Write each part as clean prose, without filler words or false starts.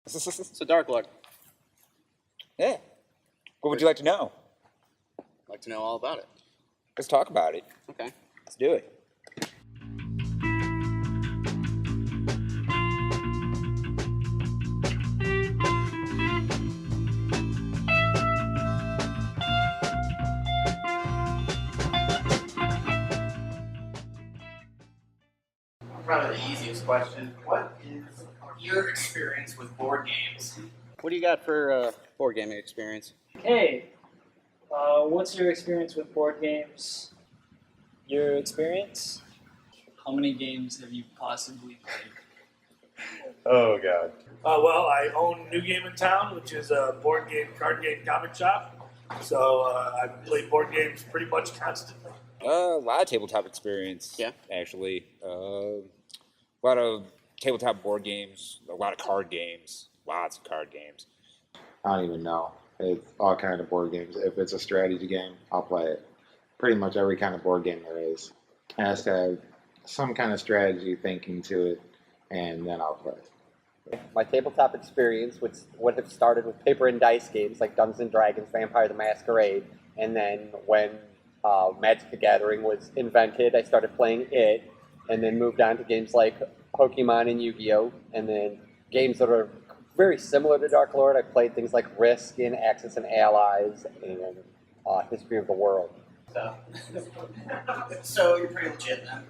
So Dark Lord. Yeah. What would you like to know? I'd like to know all about it. Let's talk about it. Okay. Let's do it. Probably the easiest question. What is your experience with board games? What do you got for board gaming experience? Hey, what's your experience with board games? Your experience? How many games have you possibly played? Oh god. Well, I own New Game in Town, which is a board game, card game comic shop. So I play board games pretty much constantly. A lot of tabletop experience. Yeah. Actually. A lot of tabletop board games, a lot of card games, lots of card games. I don't even know. It's all kind of board games. If it's a strategy game, I'll play it. Pretty much every kind of board game there is. It has to have some kind of strategy thinking to it, and then I'll play it. My tabletop experience would have started with paper and dice games like Dungeons and Dragons, Vampire the Masquerade, and then when Magic the Gathering was invented, I started playing it, and then moved on to games like Pokemon and Yu-Gi-Oh, and then games that are very similar to Dark Lord. I played things like Risk and Axis and Allies and History of the World. So you're pretty legit then.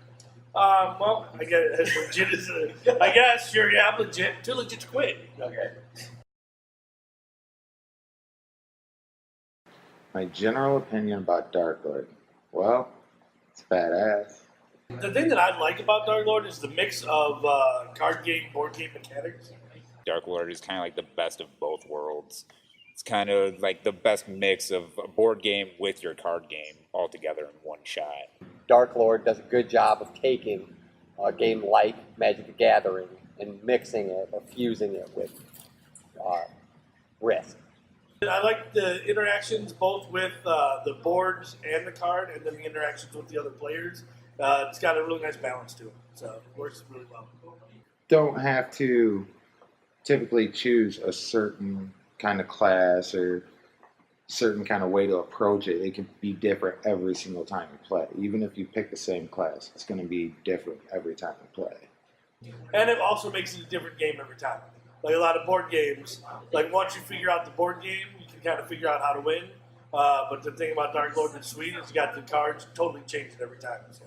Well, I guess as legit as I guess sure, yeah, I'm legit. Too legit to quit. Okay. My general opinion about Dark Lord. Well, it's badass. The thing that I like about Dark Lord is the mix of card game, board game mechanics. Dark Lord is kind of like the best of both worlds. It's kind of like the best mix of a board game with your card game all together in one shot. Dark Lord does a good job of taking a game like Magic the Gathering and mixing it or fusing it with Risk. I like the interactions both with the boards and the card, and then the interactions with the other players. It's got a really nice balance to it, so it works really well. Don't have to typically choose a certain kind of class or certain kind of way to approach it. It can be different every single time you play. Even if you pick the same class, it's going to be different every time you play. And it also makes it a different game every time. Like a lot of board games, like once you figure out the board game, you can kind of figure out how to win. But the thing about Dark Lord that's sweet is you got the cards totally changing every time. So.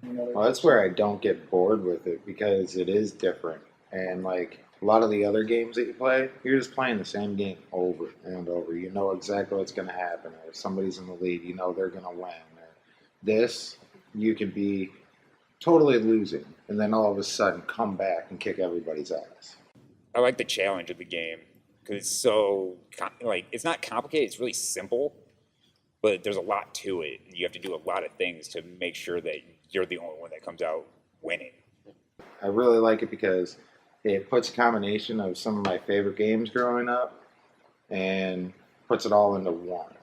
Well, that's where I don't get bored with it because it is different. And like a lot of the other games that you play, you're just playing the same game over and over. You know exactly what's going to happen. Or if somebody's in the lead, you know they're going to win. Or this, you can be totally losing and then all of a sudden come back and kick everybody's ass. I like the challenge of the game because it's so, like, it's not complicated, it's really simple, but there's a lot to it. You have to do a lot of things to make sure that you're the only one that comes out winning. I really like it because it puts a combination of some of my favorite games growing up and puts it all into one.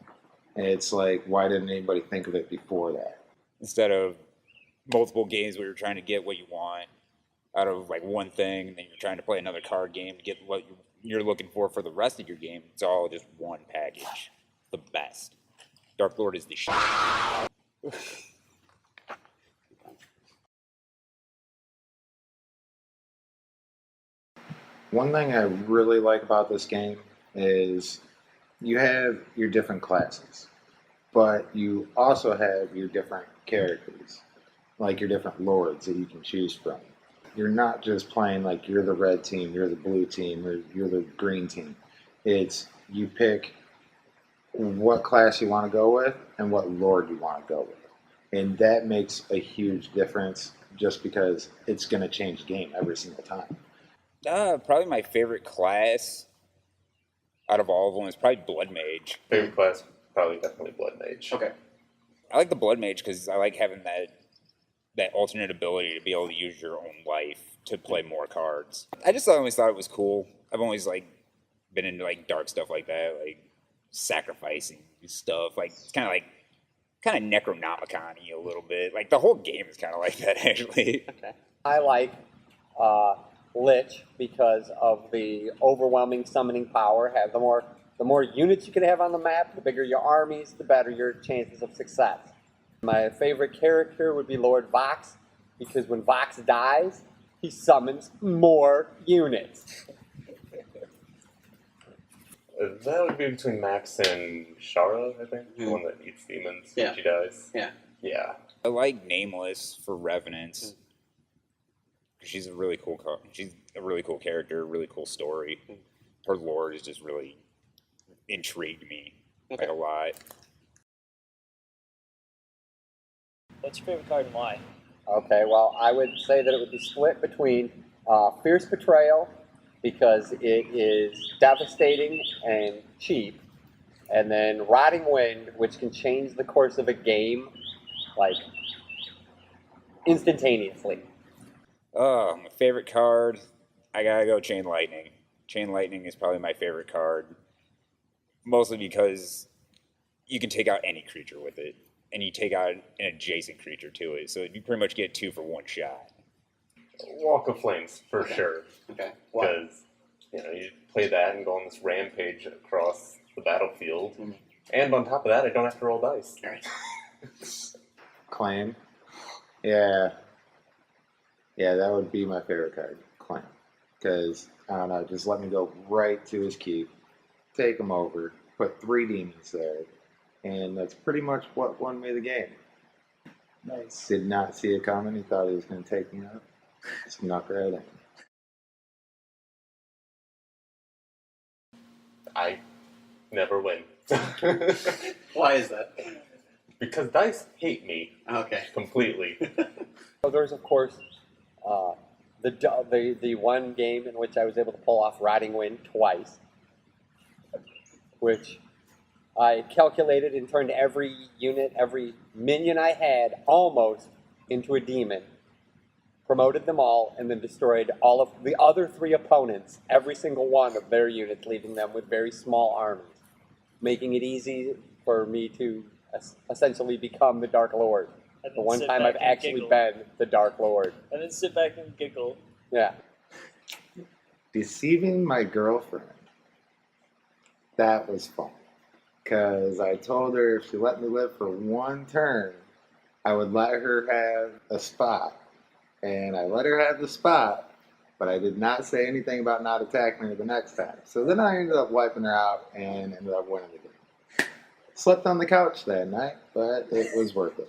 And it's like, why didn't anybody think of it before that? Instead of multiple games where you're trying to get what you want out of like one thing, and then you're trying to play another card game to get what you're looking for the rest of your game. It's all just one package. The best. Dark Lord is the shit. One thing I really like about this game is you have your different classes, but you also have your different characters, like your different lords that you can choose from. You're not just playing like you're the red team, you're the blue team, or you're the green team. It's you pick what class you want to go with and what lord you want to go with. And that makes a huge difference just because it's going to change the game every single time. Probably my favorite class out of all of them is probably Blood Mage. Favorite class, probably definitely Blood Mage. Okay. I like the Blood Mage because I like having that alternate ability to be able to use your own life to play more cards. I just always thought it was cool. I've always like been into like dark stuff like that, like sacrificing stuff. Like it's kind of Necronomicon-y a little bit. Like the whole game is kind of like that actually. Okay. I like Lich because of the overwhelming summoning power. Have the more units you can have on the map, the bigger your armies, the better your chances of success. My favorite character would be Lord Vox, because when Vox dies, he summons more units. That would be between Max and Shara, I think. The one that eats demons when she dies. Yeah. Yeah. I like Nameless for Revenants. She's a really cool she's a really cool character, really cool story. Her lore has just really intrigued me like a lot. What's your favorite card and why? Okay, well, I would say that it would be split between Fierce Betrayal, because it is devastating and cheap, and then Rotting Wind, which can change the course of a game, like, instantaneously. Oh, my favorite card, I gotta go Chain Lightning. Chain Lightning is probably my favorite card, mostly because you can take out any creature with it, and you take out an adjacent creature to it, so you pretty much get 2 for 1 shot. Walk of Flames, for sure. Okay. Because, you play that and go on this rampage across the battlefield. And on top of that, I don't have to roll dice. All right. Claim. Yeah. Yeah, that would be my favorite card. Claim. Because, I don't know, just let me go right to his keep, take him over, put 3 demons there, and that's pretty much what won me the game. Nice. Did not see it coming. He thought he was going to take me out. Snuck right in. I never win. Why is that? Because dice hate me Okay. completely. So there's, of course, the one game in which I was able to pull off Rotting Wind twice, which I calculated and turned every unit, every minion I had, almost into a demon, promoted them all, and then destroyed all of the other 3 opponents, every single one of their units, leaving them with very small armies, making it easy for me to essentially become the Dark Lord. And The then one sit time back I've and actually giggle. been the Dark Lord. And then sit back and giggle. Yeah. Deceiving my girlfriend. That was fun. Because I told her if she let me live for 1 turn, I would let her have a spot. And I let her have the spot, but I did not say anything about not attacking her the next time. So then I ended up wiping her out and ended up winning the game. Slept on the couch that night, but it was worth it.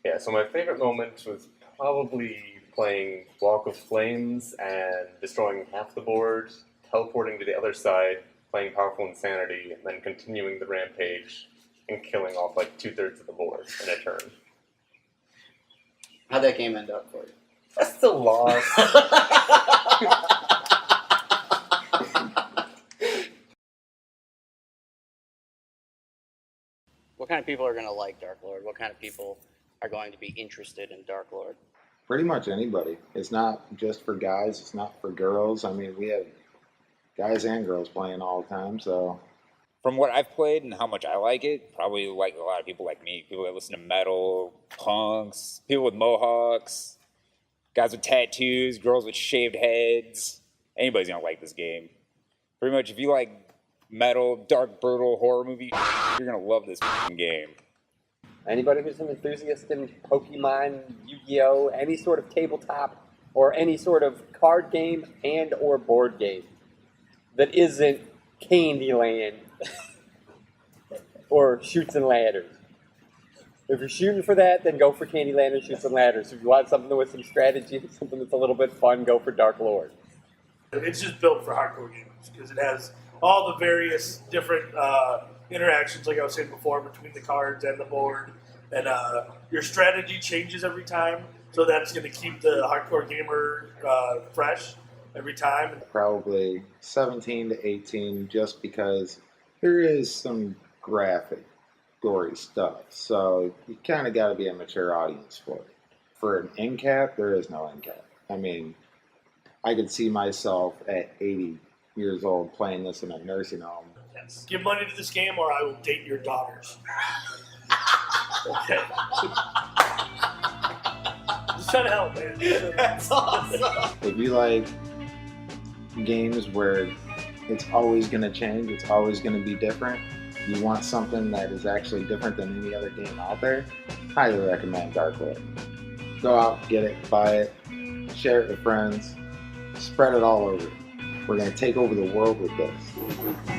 Yeah, so my favorite moment was probably playing Walk of Flames and destroying half the board, teleporting to the other side, playing Powerful Insanity, and then continuing the rampage and killing off like 2/3 of the board in a turn. How'd that game end up for you? I still lost. What kind of people are going to like Dark Lord? What kind of people are going to be interested in Dark Lord? Pretty much anybody. It's not just for guys. It's not for girls. I mean, we have guys and girls playing all the time, so... From what I've played and how much I like it, probably like a lot of people like me, people that listen to metal, punks, people with mohawks, guys with tattoos, girls with shaved heads. Anybody's gonna like this game. Pretty much, if you like metal, dark, brutal horror movie, you're gonna love this game. Anybody who's an enthusiast in Pokemon, Yu-Gi-Oh, any sort of tabletop, or any sort of card game and or board game that isn't Candyland or Shoots and Ladders. If you're shooting for that, then go for Candyland or Shoots and Ladders. If you want something with some strategy, something that's a little bit fun, go for Dark Lord. It's just built for hardcore gamers because it has all the various different interactions, like I was saying before, between the cards and the board. And your strategy changes every time, so that's going to keep the hardcore gamer fresh every time. Probably 17 to 18, just because there is some graphic, gory stuff. So you kind of got to be a mature audience for it. For an end cap, there is no end cap. I mean, I could see myself at 80 years old playing this in a nursing home. Yes. Give money to this game, or I will date your daughters. Okay. Just trying to help, man. That's awesome. If you like games where it's always going to change, it's always going to be different, you want something that is actually different than any other game out there, highly recommend Dark Lord. Go out, get it, buy it, share it with friends, spread it all over. We're going to take over the world with this.